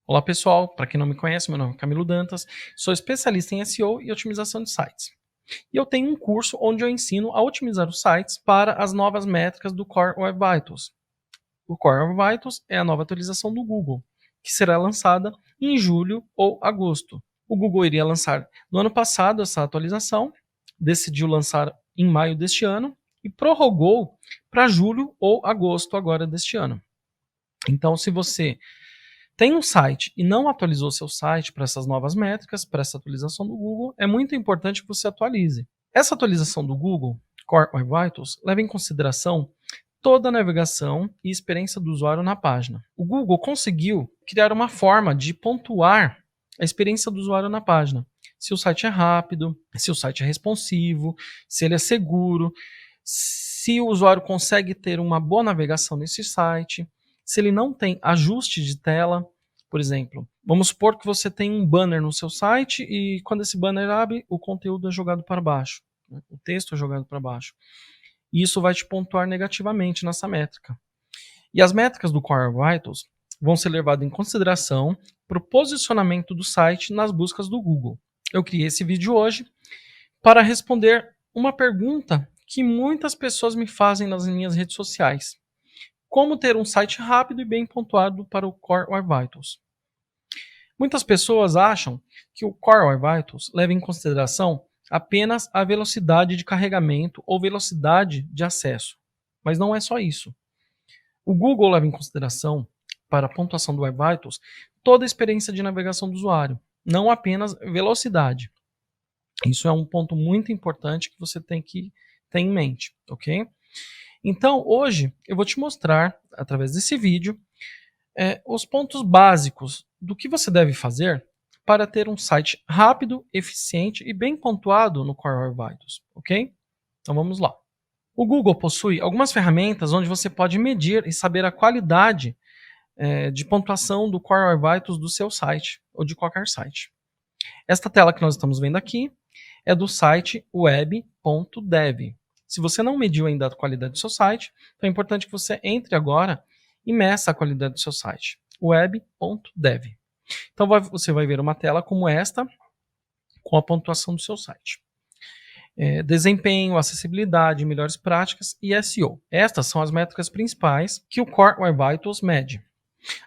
Olá pessoal, para quem não me conhece, meu nome é Camilo Dantas, sou especialista em SEO e otimização de sites. E eu tenho um curso onde eu ensino a otimizar os sites para as novas métricas do Core Web Vitals. O Core Web Vitals é a nova atualização do Google, que será lançada em julho ou agosto. O Google iria lançar no ano passado essa atualização, decidiu lançar em maio deste ano e prorrogou para julho ou agosto agora deste ano. Então, se você tem um site e não atualizou seu site para essas novas métricas, para essa atualização do Google, é muito importante que você atualize. Essa atualização do Google, Core Web Vitals, leva em consideração toda a navegação e experiência do usuário na página. O Google conseguiu criar uma forma de pontuar a experiência do usuário na página. Se o site é rápido, se o site é responsivo, se ele é seguro, se o usuário consegue ter uma boa navegação nesse site, se ele não tem ajuste de tela. Por exemplo, vamos supor que você tem um banner no seu site e quando esse banner abre, o conteúdo é jogado para baixo, né? O texto é jogado para baixo. E isso vai te pontuar negativamente nessa métrica. E as métricas do Core Vitals vão ser levadas em consideração para o posicionamento do site nas buscas do Google. Eu criei esse vídeo hoje para responder uma pergunta que muitas pessoas me fazem nas minhas redes sociais. Como ter um site rápido e bem pontuado para o Core Web Vitals? Muitas pessoas acham que o Core Web Vitals leva em consideração apenas a velocidade de carregamento ou velocidade de acesso. Mas não é só isso. O Google leva em consideração, para a pontuação do Web Vitals, toda a experiência de navegação do usuário, não apenas velocidade. Isso é um ponto muito importante que você tem que ter em mente, ok? Então, hoje eu vou te mostrar, através desse vídeo, os pontos básicos do que você deve fazer para ter um site rápido, eficiente e bem pontuado no Core Web Vitals, ok? Então vamos lá. O Google possui algumas ferramentas onde você pode medir e saber a qualidade de pontuação do Core Web Vitals do seu site ou de qualquer site. Esta tela que nós estamos vendo aqui é do site web.dev. Se você não mediu ainda a qualidade do seu site, então é importante que você entre agora e meça a qualidade do seu site. web.dev. Então você vai ver uma tela como esta, com a pontuação do seu site. Desempenho, acessibilidade, melhores práticas e SEO. Estas são as métricas principais que o Core Web Vitals mede.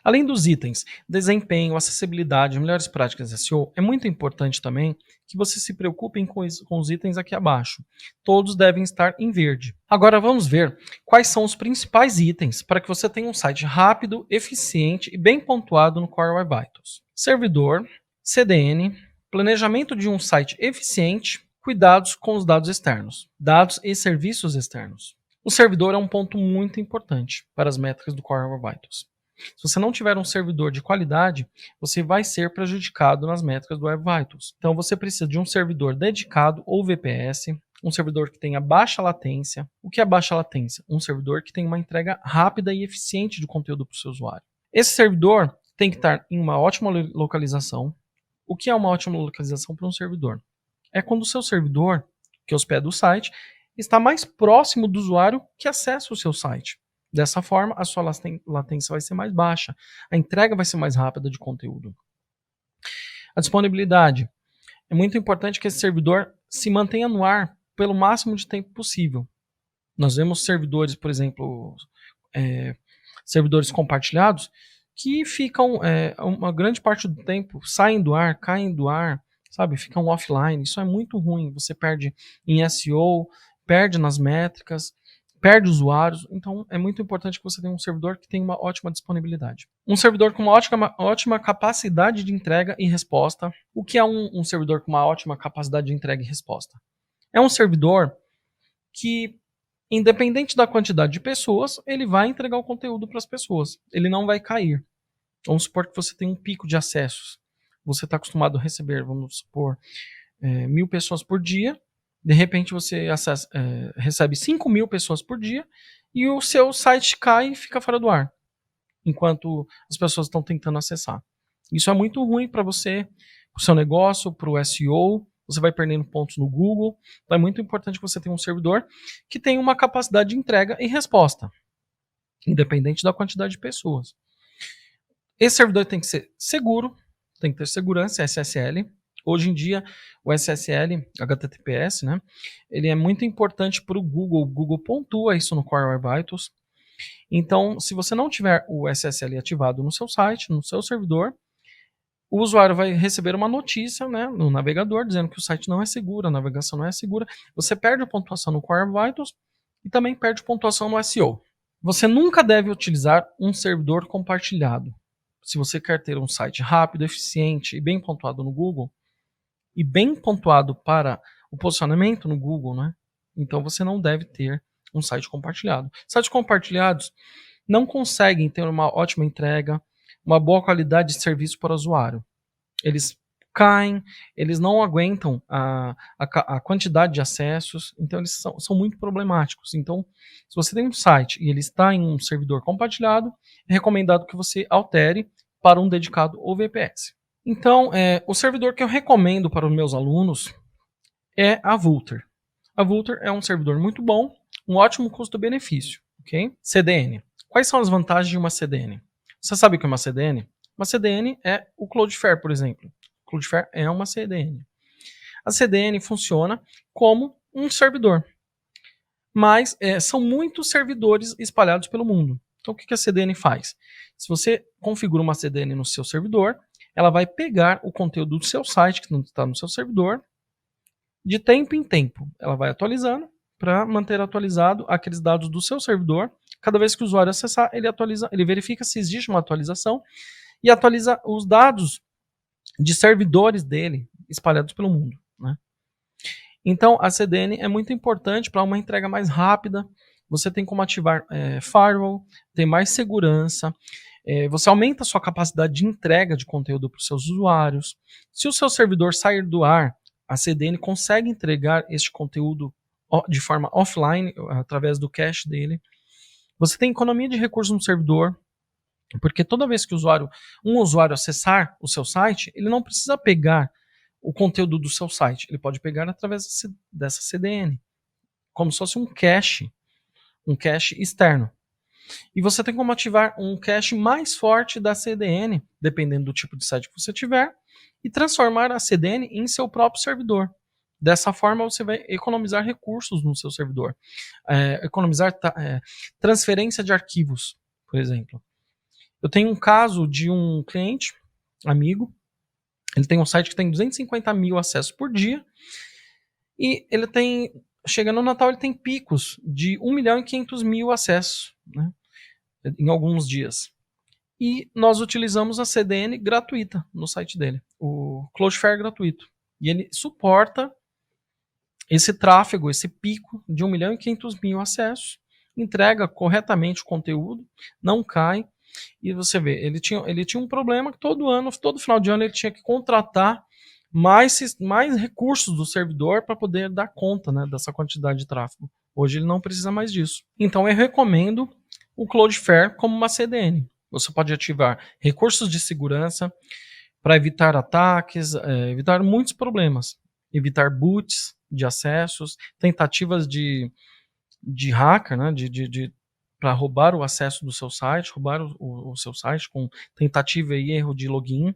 Além dos itens desempenho, acessibilidade, melhores práticas SEO, é muito importante também que você se preocupe com os itens aqui abaixo. Todos devem estar em verde. Agora vamos ver quais são os principais itens para que você tenha um site rápido, eficiente e bem pontuado no Core Web Vitals. Servidor, CDN, planejamento de um site eficiente, cuidados com os dados externos, dados e serviços externos. O servidor é um ponto muito importante para as métricas do Core Web Vitals. Se você não tiver um servidor de qualidade, você vai ser prejudicado nas métricas do Web Vitals. Então você precisa de um servidor dedicado ou VPS, um servidor que tenha baixa latência. O que é baixa latência? Um servidor que tenha uma entrega rápida e eficiente de conteúdo para o seu usuário. Esse servidor tem que estar em uma ótima localização. O que é uma ótima localização para um servidor? É quando o seu servidor, que hospeda o site, está mais próximo do usuário que acessa o seu site. Dessa forma, a sua latência vai ser mais baixa, a entrega vai ser mais rápida de conteúdo. A disponibilidade. É muito importante que esse servidor se mantenha no ar pelo máximo de tempo possível. Nós vemos servidores, por exemplo, servidores compartilhados, que ficam uma grande parte do tempo, saem do ar, caem do ar, sabe, ficam offline. Isso é muito ruim. Você perde em SEO, perde nas métricas, perde usuários. Então é muito importante que você tenha um servidor que tenha uma ótima disponibilidade. Um servidor com uma ótima capacidade de entrega e resposta. O que é um servidor com uma ótima capacidade de entrega e resposta? É um servidor que, independente da quantidade de pessoas, ele vai entregar o conteúdo para as pessoas. Ele não vai cair. Vamos supor que você tem um pico de acessos. Você está acostumado a receber, vamos supor, 1.000 pessoas por dia. De repente você recebe 5.000 pessoas por dia e o seu site cai e fica fora do ar, enquanto as pessoas estão tentando acessar. Isso é muito ruim para você, para o seu negócio, para o SEO. Você vai perdendo pontos no Google. Então é muito importante que você tenha um servidor que tenha uma capacidade de entrega e resposta, independente da quantidade de pessoas. Esse servidor tem que ser seguro, tem que ter segurança, SSL. Hoje em dia, o SSL, HTTPS, né, ele é muito importante para o Google. O Google pontua isso no Core Web Vitals. Então, se você não tiver o SSL ativado no seu site, no seu servidor, o usuário vai receber uma notícia, né, no navegador dizendo que o site não é seguro, a navegação não é segura. Você perde a pontuação no Core Web Vitals e também perde pontuação no SEO. Você nunca deve utilizar um servidor compartilhado. Se você quer ter um site rápido, eficiente e bem pontuado no Google, e bem pontuado para o posicionamento no Google, né? Então você não deve ter um site compartilhado. Sites compartilhados não conseguem ter uma ótima entrega, uma boa qualidade de serviço para o usuário. Eles caem, eles não aguentam a quantidade de acessos, então eles são muito problemáticos. Então, se você tem um site e ele está em um servidor compartilhado, é recomendado que você altere para um dedicado ou VPS. Então, o servidor que eu recomendo para os meus alunos é a Vultr. A Vultr é um servidor muito bom, um ótimo custo-benefício, ok? CDN. Quais são as vantagens de uma CDN? Você sabe o que é uma CDN? Uma CDN é o Cloudflare, por exemplo. O Cloudflare é uma CDN. A CDN funciona como um servidor, mas são muitos servidores espalhados pelo mundo. Então, o que a CDN faz? Se você configura uma CDN no seu servidor, ela vai pegar o conteúdo do seu site, que não está no seu servidor, de tempo em tempo. Ela vai atualizando para manter atualizado aqueles dados do seu servidor. Cada vez que o usuário acessar, ele atualiza, ele verifica se existe uma atualização e atualiza os dados de servidores dele espalhados pelo mundo, né? Então, a CDN é muito importante para uma entrega mais rápida. Você tem como ativar firewall, tem mais segurança. Você aumenta a sua capacidade de entrega de conteúdo para os seus usuários. Se o seu servidor sair do ar, a CDN consegue entregar este conteúdo de forma offline, através do cache dele. Você tem economia de recursos no servidor, porque toda vez que um usuário acessar o seu site, ele não precisa pegar o conteúdo do seu site, ele pode pegar através dessa CDN, como se fosse um cache externo. E você tem como ativar um cache mais forte da CDN, dependendo do tipo de site que você tiver, e transformar a CDN em seu próprio servidor. Dessa forma, você vai economizar recursos no seu servidor. Economizar transferência de arquivos, por exemplo. Eu tenho um caso de um cliente, amigo, ele tem um site que tem 250 mil acessos por dia, e ele tem, chegando no Natal, ele tem picos de 1 milhão e 500 mil acessos, né, em alguns dias. E nós utilizamos a CDN gratuita no site dele, o Cloudflare gratuito. E ele suporta esse tráfego, esse pico de 1 milhão e 500 mil acessos, entrega corretamente o conteúdo, não cai. E você vê, ele tinha um problema que todo final de ano ele tinha que contratar mais recursos do servidor para poder dar conta, né, dessa quantidade de tráfego. Hoje ele não precisa mais disso. Então eu recomendo o Cloudflare como uma CDN. Você pode ativar recursos de segurança para evitar ataques, evitar muitos problemas, evitar boots de acessos, tentativas de hacker, né, para roubar o acesso do seu site, roubar o seu site com tentativa e erro de login.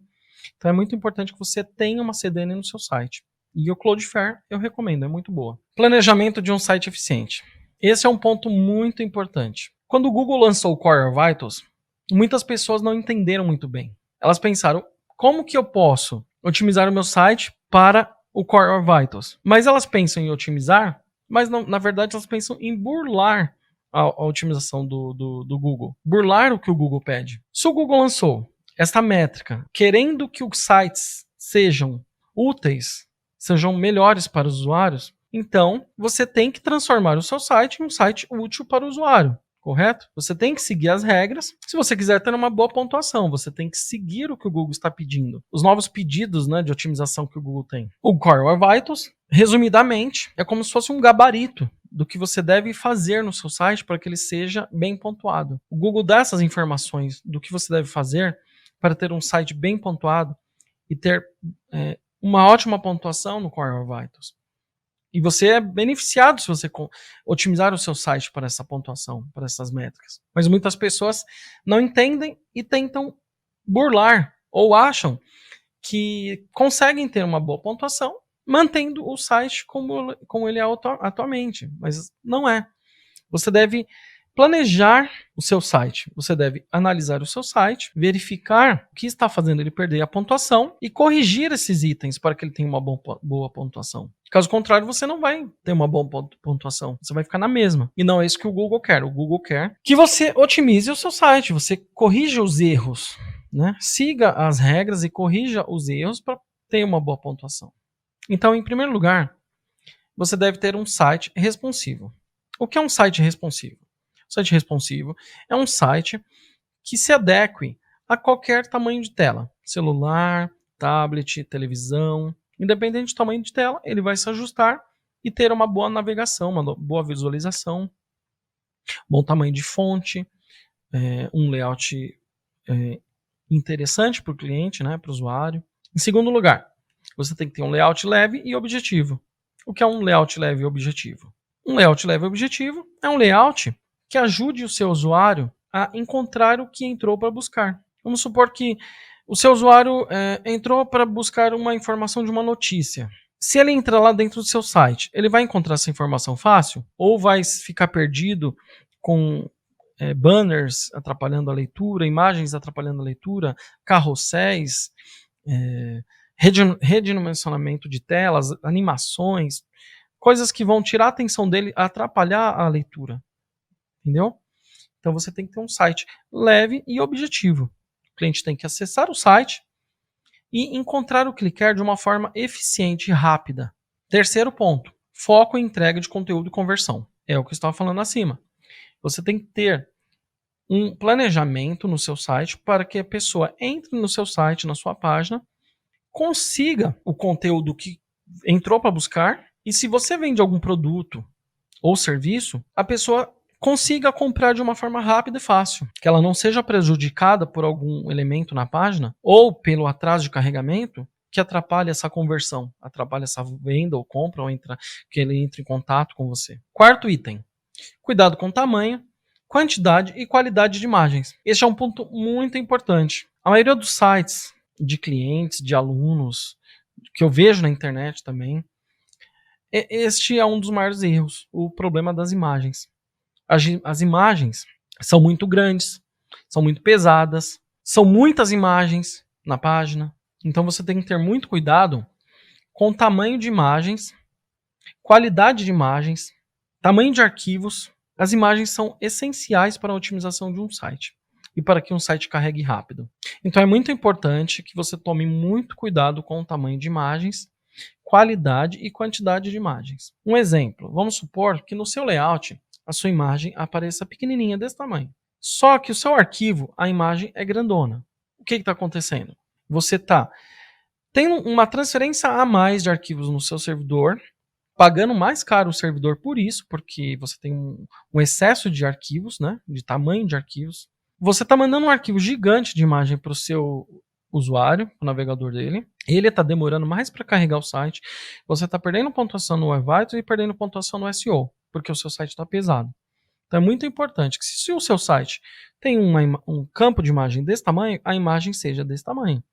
Então é muito importante que você tenha uma CDN no seu site. E o Cloudflare eu recomendo, é muito boa. Planejamento de um site eficiente. Esse é um ponto muito importante. Quando o Google lançou o Core Vitals, muitas pessoas não entenderam muito bem. Elas pensaram, como que eu posso otimizar o meu site para o Core Vitals? Mas elas pensam em otimizar, mas não, na verdade elas pensam em burlar a otimização do Google. Burlar o que o Google pede. Se o Google lançou esta métrica, querendo que os sites sejam úteis, sejam melhores para os usuários, então você tem que transformar o seu site em um site útil para o usuário. Correto? Você tem que seguir as regras. Se você quiser ter uma boa pontuação, você tem que seguir o que o Google está pedindo. Os novos pedidos, né, de otimização que o Google tem. O Core Web Vitals, resumidamente, é como se fosse um gabarito do que você deve fazer no seu site para que ele seja bem pontuado. O Google dá essas informações do que você deve fazer para ter um site bem pontuado e ter uma ótima pontuação no Core Web Vitals. E você é beneficiado se você otimizar o seu site para essa pontuação, para essas métricas. Mas muitas pessoas não entendem e tentam burlar ou acham que conseguem ter uma boa pontuação mantendo o site como ele é atualmente, mas não é. Você deve planejar o seu site, você deve analisar o seu site, verificar o que está fazendo ele perder a pontuação e corrigir esses itens para que ele tenha uma boa pontuação. Caso contrário, você não vai ter uma boa pontuação, você vai ficar na mesma. E não é isso que o Google quer. O Google quer que você otimize o seu site, você corrija os erros, né? Siga as regras e corrija os erros para ter uma boa pontuação. Então, em primeiro lugar, você deve ter um site responsivo. O que é um site responsivo? O site responsivo é um site que se adeque a qualquer tamanho de tela. Celular, tablet, televisão. Independente do tamanho de tela, ele vai se ajustar e ter uma boa navegação, uma boa visualização, bom tamanho de fonte, um layout interessante para o cliente, né, para o usuário. Em segundo lugar, você tem que ter um layout leve e objetivo. O que é um layout leve e objetivo? Um layout leve e objetivo é um layout que ajude o seu usuário a encontrar o que entrou para buscar. Vamos supor que o seu usuário entrou para buscar uma informação de uma notícia. Se ele entrar lá dentro do seu site, ele vai encontrar essa informação fácil? Ou vai ficar perdido com banners atrapalhando a leitura, imagens atrapalhando a leitura, carrosséis, redimensionamento de telas, animações, coisas que vão tirar a atenção dele, atrapalhar a leitura. Entendeu? Então você tem que ter um site leve e objetivo. O cliente tem que acessar o site e encontrar o que ele quer de uma forma eficiente e rápida. Terceiro ponto, foco em entrega de conteúdo e conversão. É o que eu estava falando acima. Você tem que ter um planejamento no seu site para que a pessoa entre no seu site, na sua página, consiga o conteúdo que entrou para buscar, e se você vende algum produto ou serviço, a pessoa consiga comprar de uma forma rápida e fácil, que ela não seja prejudicada por algum elemento na página ou pelo atraso de carregamento que atrapalhe essa conversão, atrapalhe essa venda ou compra, ou que ele entre em contato com você. Quarto item, cuidado com o tamanho, quantidade e qualidade de imagens. Este é um ponto muito importante. A maioria dos sites de clientes, de alunos, que eu vejo na internet também, este é um dos maiores erros, o problema das imagens. As imagens são muito grandes, são muito pesadas, são muitas imagens na página. Então você tem que ter muito cuidado com o tamanho de imagens, qualidade de imagens, tamanho de arquivos. As imagens são essenciais para a otimização de um site e para que um site carregue rápido. Então é muito importante que você tome muito cuidado com o tamanho de imagens, qualidade e quantidade de imagens. Um exemplo, vamos supor que no seu layout a sua imagem apareça pequenininha desse tamanho. Só que o seu arquivo, a imagem é grandona. O que está acontecendo? Você está tendo uma transferência a mais de arquivos no seu servidor, pagando mais caro o servidor por isso, porque você tem um excesso de arquivos, né, de tamanho de arquivos. Você está mandando um arquivo gigante de imagem para o seu usuário, o navegador dele. Ele está demorando mais para carregar o site. Você está perdendo pontuação no Web Vitals e perdendo pontuação no SEO, porque o seu site está pesado. Então é muito importante que se o seu site tem um campo de imagem desse tamanho, a imagem seja desse tamanho.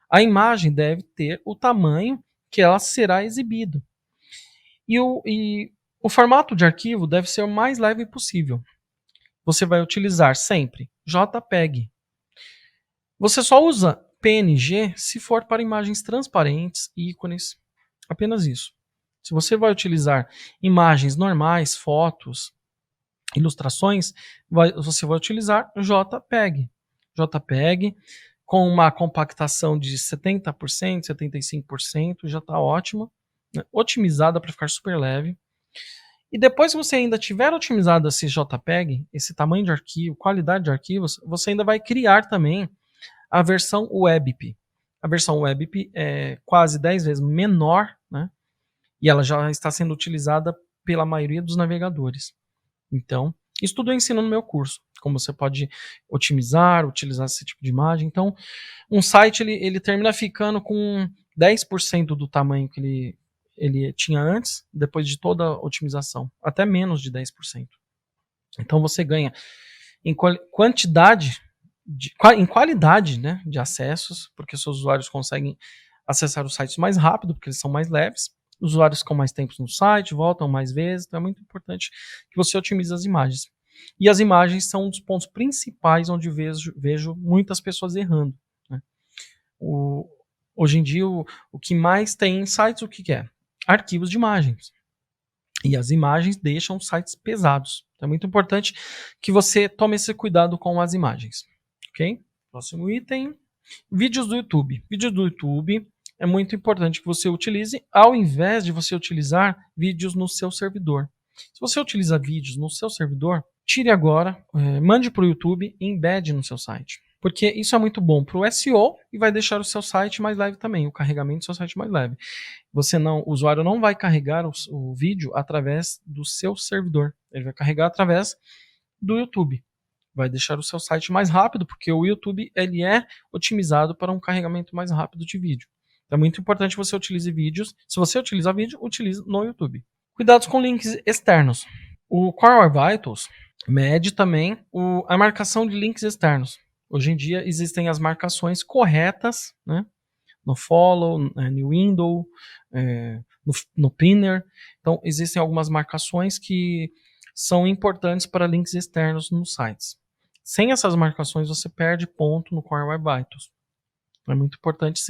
A imagem deve ter o tamanho que ela será exibida. E o formato de arquivo deve ser o mais leve possível. Você vai utilizar sempre JPEG. Você só usa PNG se for para imagens transparentes, ícones, apenas isso. Se você vai utilizar imagens normais, fotos, ilustrações, você vai utilizar JPEG. JPEG com uma compactação de 70%, 75%, já está ótimo, né? Otimizada para ficar super leve. E depois que você ainda tiver otimizado esse JPEG, esse tamanho de arquivo, qualidade de arquivos, você ainda vai criar também a versão WebP. A versão WebP é quase 10 vezes menor, né? E ela já está sendo utilizada pela maioria dos navegadores. Então, isso tudo eu ensino no meu curso, como você pode otimizar, utilizar esse tipo de imagem. Então, um site ele termina ficando com 10% do tamanho que ele tinha antes, depois de toda a otimização, até menos de 10%. Então você ganha em quantidade em qualidade, né, de acessos, porque seus usuários conseguem acessar os sites mais rápido, porque eles são mais leves. Os usuários ficam mais tempo no site, voltam mais vezes, então é muito importante que você otimize as imagens. E as imagens são um dos pontos principais onde vejo muitas pessoas errando. Né? Hoje em dia, o que mais tem em sites, o que é? Arquivos de imagens. E as imagens deixam os sites pesados. Então é muito importante que você tome esse cuidado com as imagens. Ok? Próximo item. Vídeos do YouTube. Vídeos do YouTube é muito importante que você utilize ao invés de você utilizar vídeos no seu servidor. Se você utiliza vídeos no seu servidor, tire agora, mande para o YouTube e embede no seu site. Porque isso é muito bom para o SEO e vai deixar o seu site mais leve também, o carregamento do seu site mais leve. O usuário não vai carregar o vídeo através do seu servidor, ele vai carregar através do YouTube. Vai deixar o seu site mais rápido, porque o YouTube ele é otimizado para um carregamento mais rápido de vídeo. Então é muito importante que você utilize vídeos. Se você utiliza vídeo, utilize no YouTube. Cuidados com links externos. O Core Web Vitals mede também a marcação de links externos. Hoje em dia existem as marcações corretas, né? No follow, no window, no pinner. Então existem algumas marcações que são importantes para links externos nos sites. Sem essas marcações você perde ponto no Core Web Vitals. É muito importante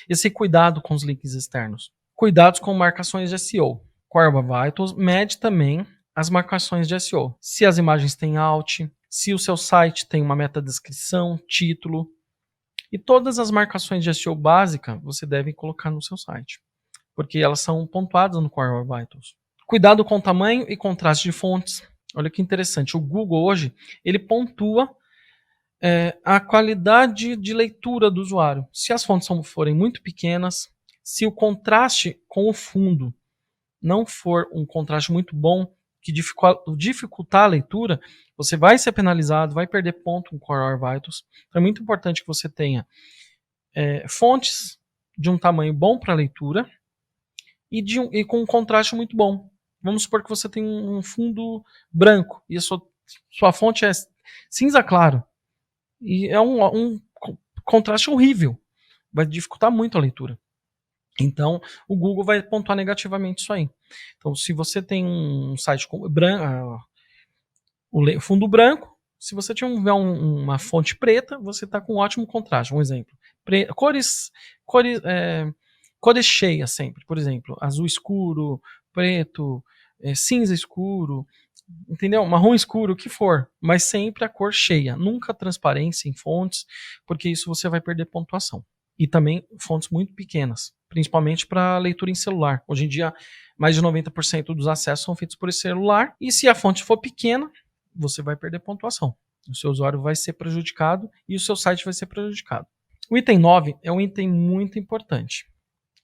esse cuidado com os links externos. Cuidados com marcações de SEO. Core Web Vitals mede também as marcações de SEO. Se as imagens têm alt, se o seu site tem uma metadescrição, título. E todas as marcações de SEO básica você deve colocar no seu site, porque elas são pontuadas no Core Web Vitals. Cuidado com o tamanho e contraste de fontes. Olha que interessante, o Google hoje ele pontua a qualidade de leitura do usuário. Se as fontes forem muito pequenas, se o contraste com o fundo não for um contraste muito bom, que dificultar a leitura, você vai ser penalizado, vai perder ponto no Core Web Vitals. Então é muito importante que você tenha fontes de um tamanho bom para leitura e com um contraste muito bom. Vamos supor que você tem um fundo branco e a sua fonte é cinza claro. E é um contraste horrível. Vai dificultar muito a leitura. Então, o Google vai pontuar negativamente isso aí. Então, se você tem um site com o fundo branco, se você tiver uma fonte preta, você está com um ótimo contraste. Um exemplo. Cores cheias sempre. Por exemplo, azul escuro, preto, cinza escuro, entendeu? Marrom escuro, o que for. Mas sempre a cor cheia. Nunca transparência em fontes, porque isso você vai perder pontuação. E também fontes muito pequenas, principalmente para leitura em celular. Hoje em dia, mais de 90% dos acessos são feitos por esse celular. E se a fonte for pequena, você vai perder pontuação. O seu usuário vai ser prejudicado e o seu site vai ser prejudicado. O item 9 é um item muito importante.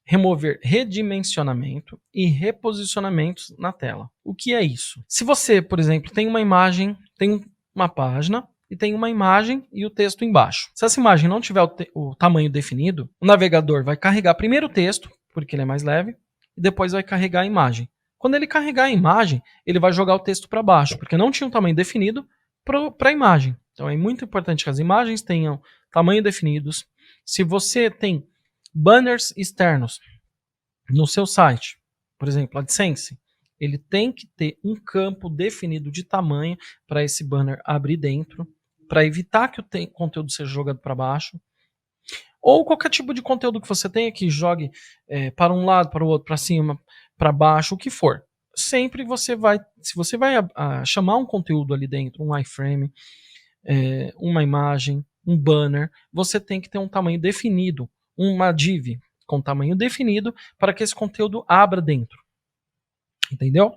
Remover redimensionamento e reposicionamentos na tela. O que é isso? Se você, por exemplo, tem uma imagem, tem uma página e tem uma imagem e o texto embaixo. Se essa imagem não tiver o tamanho definido, o navegador vai carregar primeiro o texto, porque ele é mais leve, e depois vai carregar a imagem. Quando ele carregar a imagem, ele vai jogar o texto para baixo, porque não tinha um tamanho definido para a imagem. Então é muito importante que as imagens tenham tamanho definidos. Se você tem banners externos no seu site, por exemplo, AdSense, ele tem que ter um campo definido de tamanho para esse banner abrir dentro, para evitar que o conteúdo seja jogado para baixo. Ou qualquer tipo de conteúdo que você tenha que jogue para um lado, para o outro, para cima, para baixo, o que for. Sempre você vai, se você vai chamar um conteúdo ali dentro, um iframe, uma imagem, um banner, você tem que ter um tamanho definido, uma div com tamanho definido para que esse conteúdo abra dentro. Entendeu?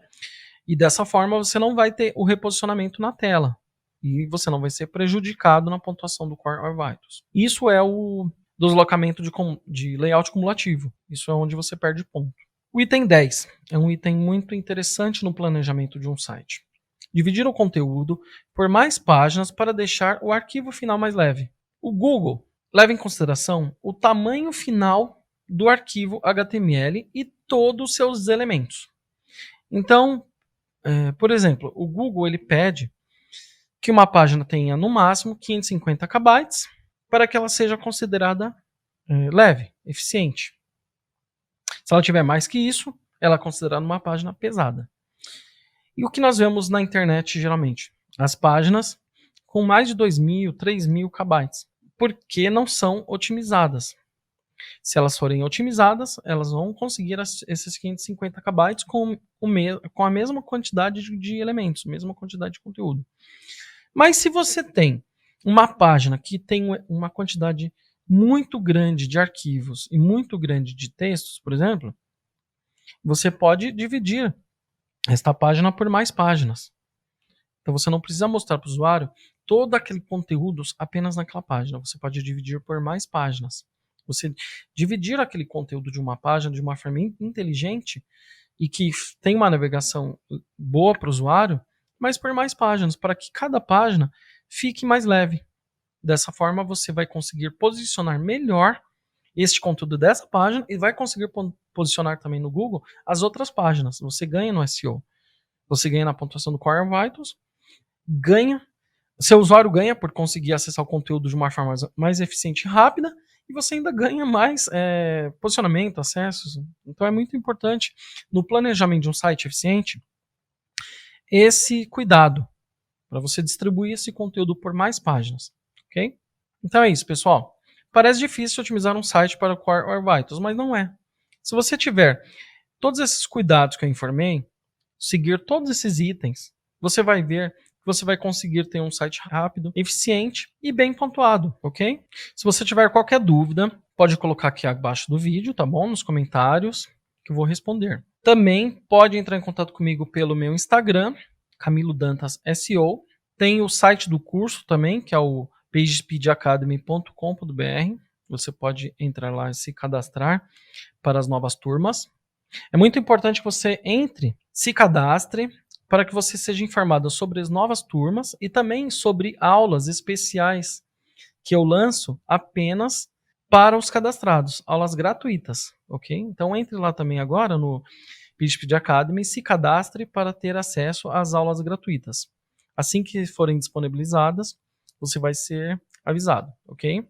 E dessa forma você não vai ter o reposicionamento na tela. E você não vai ser prejudicado na pontuação do Core Web Vitals. Isso é o deslocamento de layout cumulativo. Isso é onde você perde ponto. O item 10 é um item muito interessante no planejamento de um site. Dividir o conteúdo por mais páginas para deixar o arquivo final mais leve. O Google leva em consideração o tamanho final do arquivo HTML e todos os seus elementos. Então, por exemplo, o Google ele pede que uma página tenha no máximo 550 KB para que ela seja considerada leve, eficiente. Se ela tiver mais que isso, ela é considerada uma página pesada. E o que nós vemos na internet geralmente? As páginas com mais de 2.000, 3.000 KB, porque não são otimizadas. Se elas forem otimizadas, elas vão conseguir esses 550 KB com a mesma quantidade de elementos, mesma quantidade de conteúdo. Mas se você tem uma página que tem uma quantidade muito grande de arquivos e muito grande de textos, por exemplo, você pode dividir esta página por mais páginas. Então você não precisa mostrar para o usuário todo aquele conteúdo apenas naquela página. Você pode dividir por mais páginas. Você dividir aquele conteúdo de uma página de uma forma inteligente e que tem uma navegação boa para o usuário, mas por mais páginas, para que cada página fique mais leve. Dessa forma você vai conseguir posicionar melhor este conteúdo dessa página e vai conseguir posicionar também no Google as outras páginas. Você ganha no SEO. Você ganha na pontuação do Core Vitals, seu usuário ganha por conseguir acessar o conteúdo de uma forma mais eficiente e rápida, e você ainda ganha mais posicionamento, acessos. Então é muito importante no planejamento de um site eficiente esse cuidado para você distribuir esse conteúdo por mais páginas, ok? Então é isso, pessoal. Parece difícil otimizar um site para Core Vitals, mas não é. Se você tiver todos esses cuidados que eu informei, seguir todos esses itens, você vai ver que você vai conseguir ter um site rápido, eficiente e bem pontuado, ok? Se você tiver qualquer dúvida, pode colocar aqui abaixo do vídeo, tá bom? Nos comentários, que eu vou responder. Também pode entrar em contato comigo pelo meu Instagram, Camilo Dantas SEO. Tem o site do curso também, que é o pagespeedacademy.com.br. Você pode entrar lá e se cadastrar para as novas turmas. É muito importante que você entre, se cadastre, para que você seja informado sobre as novas turmas e também sobre aulas especiais que eu lanço apenas para os cadastrados, aulas gratuitas, ok? Então entre lá também agora no PageSpeed Academy e se cadastre para ter acesso às aulas gratuitas. Assim que forem disponibilizadas, você vai ser avisado, ok?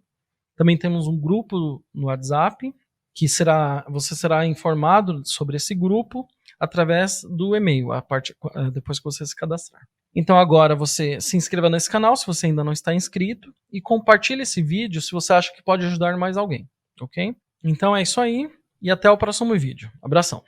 Também temos um grupo no WhatsApp, que você será informado sobre esse grupo através do e-mail, depois que você se cadastrar. Então agora você se inscreva nesse canal se você ainda não está inscrito e compartilhe esse vídeo se você acha que pode ajudar mais alguém, ok? Então é isso aí e até o próximo vídeo. Abração!